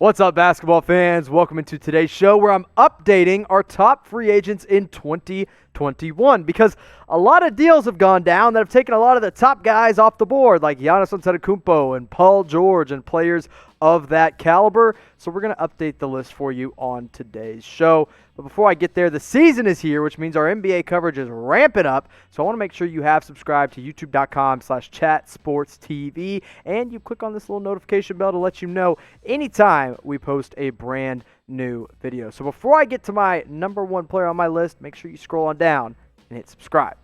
What's up, basketball fans? Welcome into today's show where I'm updating our top free agents in 2021 because a lot of deals have gone down that have taken a lot of the top guys off the board, like Giannis Antetokounmpo and Paul George and players of that caliber. So we're going to update the list for you on today's show. But before I get there, the season is here, which means our NBA coverage is ramping up. So I want to make sure you have subscribed to youtube.com/chatsportstv, and you click on this little notification bell to let you know anytime we post a brand new video. So before I get to my number one player on my list, make sure you scroll on down and hit subscribe.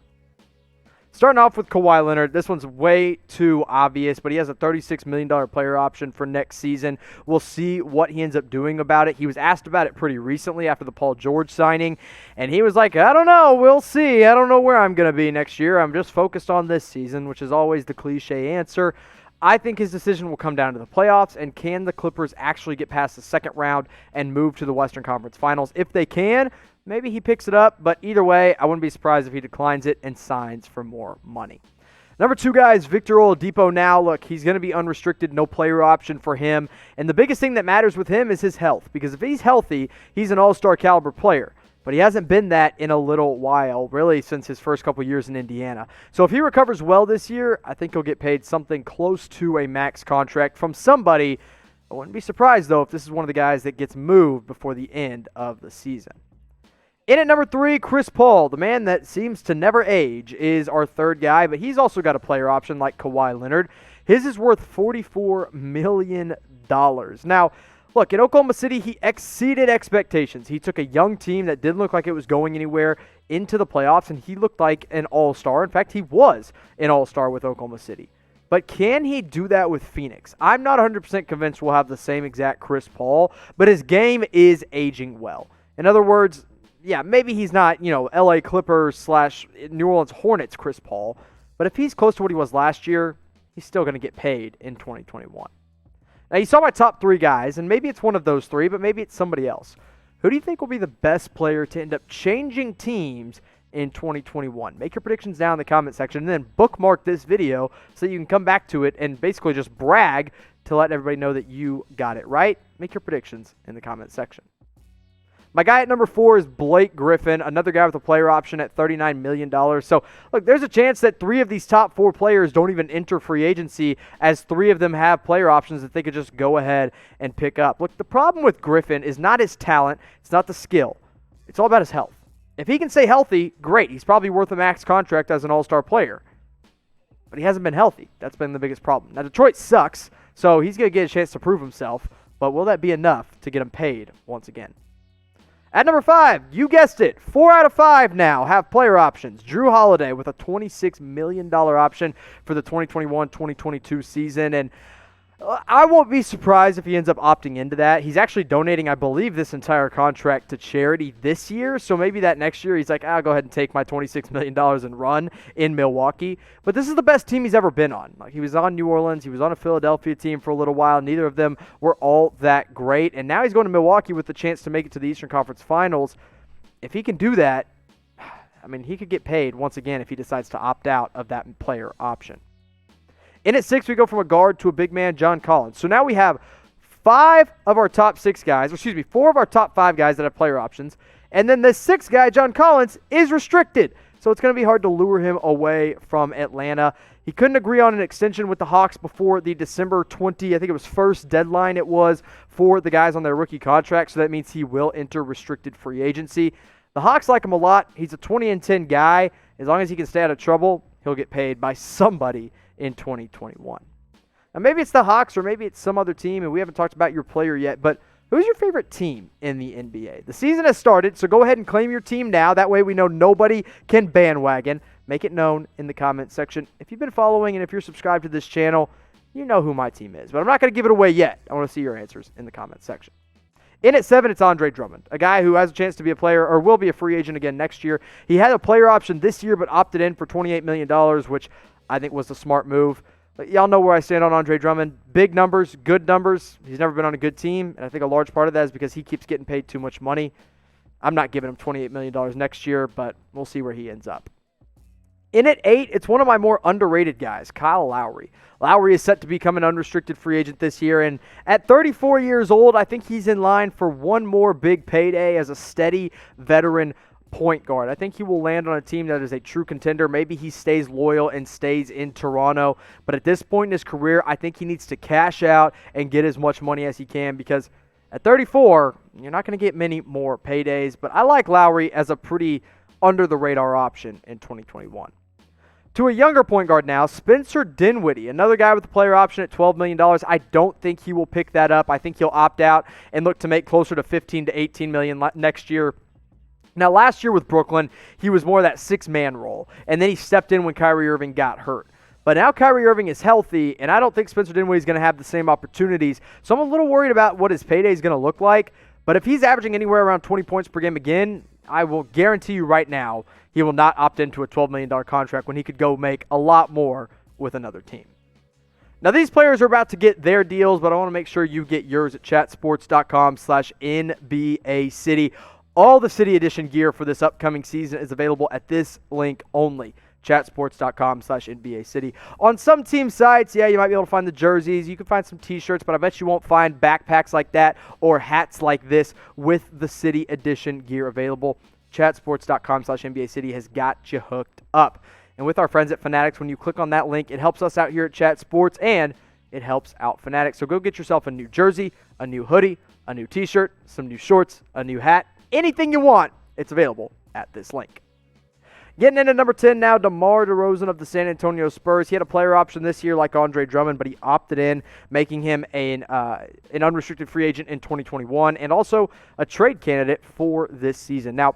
Starting off with Kawhi Leonard, this one's way too obvious, but he has a $36 million player option for next season. We'll see what he ends up doing about it. He was asked about it pretty recently after the Paul George signing, and he was like, I don't know, we'll see. I don't know where I'm going to be next year. I'm just focused on this season, which is always the cliche answer. I think his decision will come down to the playoffs, and can the Clippers actually get past the second round and move to the Western Conference Finals? If they can, maybe he picks it up, but either way, I wouldn't be surprised if he declines it and signs for more money. Number two guy is Victor Oladipo now. Look, he's going to be unrestricted, no player option for him, and the biggest thing that matters with him is his health, because if he's healthy, he's an all-star caliber player. But he hasn't been that in a little while, really since his first couple years in Indiana. So if he recovers well this year, I think he'll get paid something close to a max contract from somebody. I wouldn't be surprised, though, if this is one of the guys that gets moved before the end of the season. In at number three, Chris Paul, the man that seems to never age, is our third guy, but he's also got a player option like Kawhi Leonard. His is worth $44 million. Now, look, in Oklahoma City, he exceeded expectations. He took a young team that didn't look like it was going anywhere into the playoffs, and he looked like an all-star. In fact, he was an all-star with Oklahoma City. But can he do that with Phoenix? I'm not 100% convinced we'll have the same exact Chris Paul, but his game is aging well. In other words, yeah, maybe he's not, LA Clippers / New Orleans Hornets Chris Paul, but if he's close to what he was last year, he's still going to get paid in 2021. Now, you saw my top three guys, and maybe it's one of those three, but maybe it's somebody else. Who do you think will be the best player to end up changing teams in 2021? Make your predictions down in the comment section, and then bookmark this video so that you can come back to it and basically just brag to let everybody know that you got it right. Make your predictions in the comment section. My guy at number four is Blake Griffin, another guy with a player option at $39 million. So, look, there's a chance that three of these top four players don't even enter free agency, as three of them have player options that they could just go ahead and pick up. Look, the problem with Griffin is not his talent. It's not the skill. It's all about his health. If he can stay healthy, great. He's probably worth a max contract as an all-star player. But he hasn't been healthy. That's been the biggest problem. Now, Detroit sucks, so he's going to get a chance to prove himself. But will that be enough to get him paid once again? At number five, you guessed it, 4 out of 5 now have player options. Jrue Holiday with a $26 million option for the 2021-2022 season. And I won't be surprised if he ends up opting into that. He's actually donating, I believe, this entire contract to charity this year. So maybe that next year he's like, I'll go ahead and take my $26 million and run in Milwaukee. But this is the best team he's ever been on. Like, he was on New Orleans. He was on a Philadelphia team for a little while. Neither of them were all that great. And now he's going to Milwaukee with the chance to make it to the Eastern Conference Finals. If he can do that, I mean, he could get paid once again if he decides to opt out of that player option. In at 6, we go from a guard to a big man, John Collins. So now we have 4 of our top 5 guys that have player options. And then the 6th guy, John Collins, is restricted. So it's going to be hard to lure him away from Atlanta. He couldn't agree on an extension with the Hawks before the December 1st deadline it was for the guys on their rookie contract. So that means he will enter restricted free agency. The Hawks like him a lot. He's a 20-10 guy. As long as he can stay out of trouble, he'll get paid by somebody in 2021. Now, maybe it's the Hawks or maybe it's some other team, and we haven't talked about your player yet, but who's your favorite team in the NBA? The season has started, so go ahead and claim your team now. That way we know nobody can bandwagon. Make it known in the comment section. If you've been following and if you're subscribed to this channel, you know who my team is, but I'm not going to give it away yet. I want to see your answers in the comment section. In at 7, it's Andre Drummond, a guy who has a chance to be a player or will be a free agent again next year. He had a player option this year but opted in for $28 million, which I think was the smart move. But y'all know where I stand on Andre Drummond. Big numbers, good numbers. He's never been on a good team, and I think a large part of that is because he keeps getting paid too much money. I'm not giving him $28 million next year, but we'll see where he ends up. In at 8, it's one of my more underrated guys, Kyle Lowry. Lowry is set to become an unrestricted free agent this year, and at 34 years old, I think he's in line for one more big payday as a steady veteran point guard. I think he will land on a team that is a true contender. Maybe he stays loyal and stays in Toronto, but at this point in his career, I think he needs to cash out and get as much money as he can, because at 34, you're not going to get many more paydays, but I like Lowry as a pretty under-the-radar option in 2021. To a younger point guard now, Spencer Dinwiddie, another guy with a player option at $12 million. I don't think he will pick that up. I think he'll opt out and look to make closer to $15 to $18 million next year. Now, last year with Brooklyn, he was more that six-man role, and then he stepped in when Kyrie Irving got hurt. But now Kyrie Irving is healthy, and I don't think Spencer Dinwiddie is going to have the same opportunities. So I'm a little worried about what his payday is going to look like. But if he's averaging anywhere around 20 points per game again, I will guarantee you right now he will not opt into a $12 million contract when he could go make a lot more with another team. Now, these players are about to get their deals, but I want to make sure you get yours at chatsports.com/NBA City. All the City Edition gear for this upcoming season is available at this link only, chatsports.com/NBA City. On some team sites, yeah, you might be able to find the jerseys. You can find some t-shirts, but I bet you won't find backpacks like that or hats like this with the City Edition gear available. Chatsports.com/NBA City has got you hooked up. And with our friends at Fanatics, when you click on that link, it helps us out here at Chat Sports, and it helps out Fanatics. So go get yourself a new jersey, a new hoodie, a new t-shirt, some new shorts, a new hat. Anything you want, it's available at this link. Getting into number 10 now, DeMar DeRozan of the San Antonio Spurs. He had a player option this year like Andre Drummond, but he opted in, making him an unrestricted free agent in 2021 and also a trade candidate for this season. Now,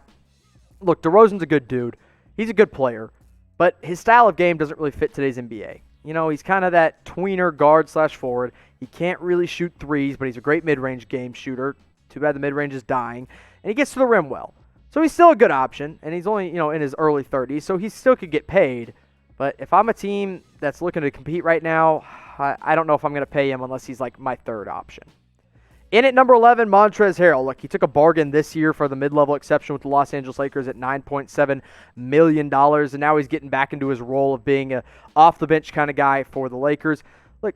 look, DeRozan's a good dude. He's a good player, but his style of game doesn't really fit today's NBA. You know, he's kind of that tweener guard/forward. He can't really shoot threes, but he's a great mid-range game shooter. Too bad the mid-range is dying. And he gets to the rim well. So he's still a good option, and he's only, in his early 30s, so he still could get paid. But if I'm a team that's looking to compete right now, I don't know if I'm going to pay him unless he's like my third option. In at number 11, Montrezl Harrell. Look, he took a bargain this year for the mid-level exception with the Los Angeles Lakers at $9.7 million, and now he's getting back into his role of being a off-the-bench kind of guy for the Lakers. Look,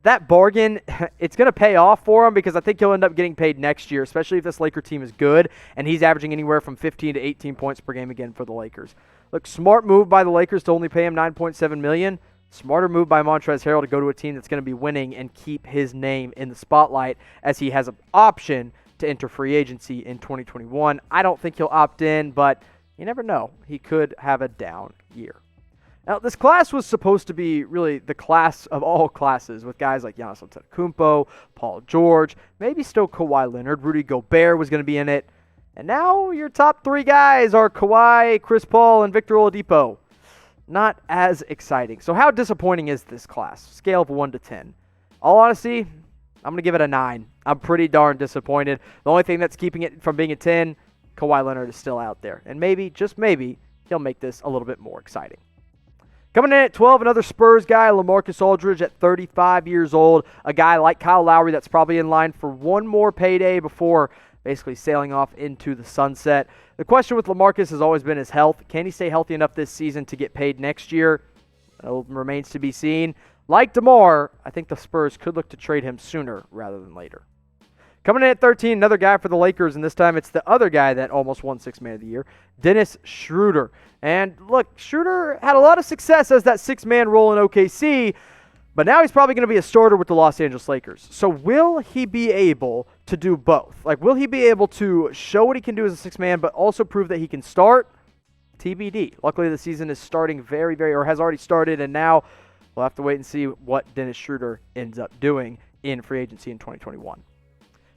that bargain, it's going to pay off for him because I think he'll end up getting paid next year, especially if this Laker team is good, and he's averaging anywhere from 15 to 18 points per game again for the Lakers. Look, smart move by the Lakers to only pay him $9.7 million. Smarter move by Montrezl Harrell to go to a team that's going to be winning and keep his name in the spotlight as he has an option to enter free agency in 2021. I don't think he'll opt in, but you never know. He could have a down year. Now, this class was supposed to be really the class of all classes with guys like Giannis Antetokounmpo, Paul George, maybe still Kawhi Leonard, Rudy Gobert was going to be in it. And now your top three guys are Kawhi, Chris Paul, and Victor Oladipo. Not as exciting. So how disappointing is this class? Scale of 1 to 10. All honesty, I'm going to give it a 9. I'm pretty darn disappointed. The only thing that's keeping it from being a 10, Kawhi Leonard is still out there. And maybe, just maybe, he'll make this a little bit more exciting. Coming in at 12, another Spurs guy, LaMarcus Aldridge at 35 years old. A guy like Kyle Lowry that's probably in line for one more payday before basically sailing off into the sunset. The question with LaMarcus has always been his health. Can he stay healthy enough this season to get paid next year? It remains to be seen. Like DeMar, I think the Spurs could look to trade him sooner rather than later. Coming in at 13, another guy for the Lakers, and this time it's the other guy that almost won Sixth Man of the Year, Dennis Schroder. And look, Schroder had a lot of success as that six-man role in OKC, but now he's probably going to be a starter with the Los Angeles Lakers. So will he be able to do both? Like, will he be able to show what he can do as a six-man, but also prove that he can start? TBD. Luckily, the season is starting or has already started, and now we'll have to wait and see what Dennis Schroder ends up doing in free agency in 2021.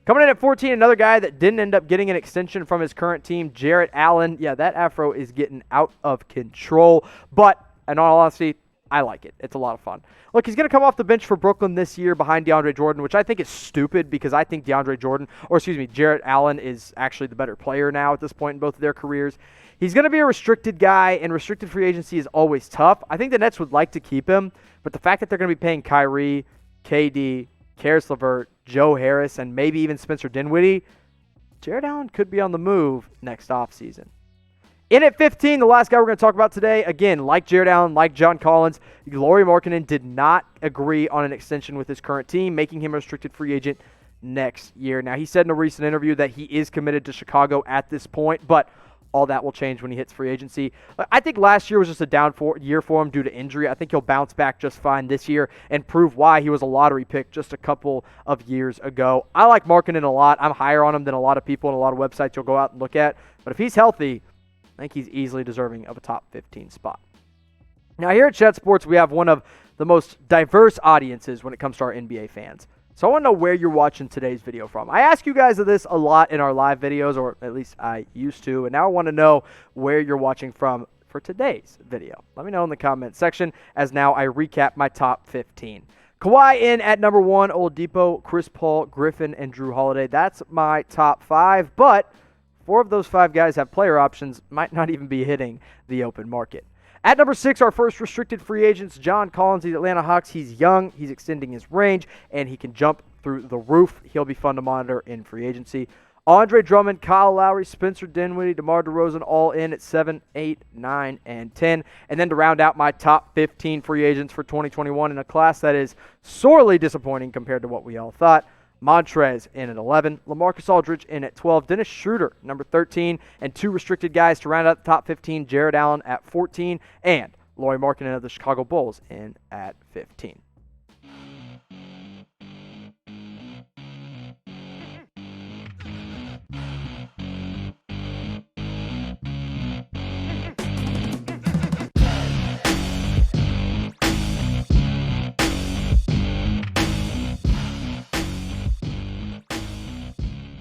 Coming in at 14, another guy that didn't end up getting an extension from his current team, Jarrett Allen. Yeah, that afro is getting out of control, but in all honesty, I like it. It's a lot of fun. Look, he's going to come off the bench for Brooklyn this year behind DeAndre Jordan, which I think is stupid because I think Jarrett Allen is actually the better player now at this point in both of their careers. He's going to be a restricted guy, and restricted free agency is always tough. I think the Nets would like to keep him, but the fact that they're going to be paying Kyrie, KD, Karis LeVert, Joe Harris, and maybe even Spencer Dinwiddie, Jarrett Allen could be on the move next offseason. In at 15, the last guy we're going to talk about today, again, like Jarrett Allen, like John Collins, Lauri Markkanen did not agree on an extension with his current team, making him a restricted free agent next year. Now, he said in a recent interview that he is committed to Chicago at this point, but all that will change when he hits free agency. I think last year was just a down year for him due to injury. I think he'll bounce back just fine this year and prove why he was a lottery pick just a couple of years ago. I like Markkanen a lot. I'm higher on him than a lot of people and a lot of websites you'll go out and look at. But if he's healthy, I think he's easily deserving of a top 15 spot. Now, here at Chat Sports, we have one of the most diverse audiences when it comes to our NBA fans. So I want to know where you're watching today's video from. I ask you guys this a lot in our live videos, or at least I used to, and now I want to know where you're watching from for today's video. Let me know in the comment section as now I recap my top 15. Kawhi in at number 1, Oladipo, Chris Paul, Griffin, and Jrue Holiday. That's my top 5, but 4 of those 5 guys have player options, might not even be hitting the open market. At number 6, our first restricted free agents, John Collins, the Atlanta Hawks. He's young, he's extending his range, and he can jump through the roof. He'll be fun to monitor in free agency. Andre Drummond, Kyle Lowry, Spencer Dinwiddie, DeMar DeRozan all in at 7, 8, 9, and 10. And then to round out my top 15 free agents for 2021 in a class that is sorely disappointing compared to what we all thought, Montrezl in at 11, LaMarcus Aldridge in at 12, Dennis Schroder, number 13, and 2 restricted guys to round out the top 15, Jarrett Allen at 14, and Lauri Markkanen of the Chicago Bulls in at 15.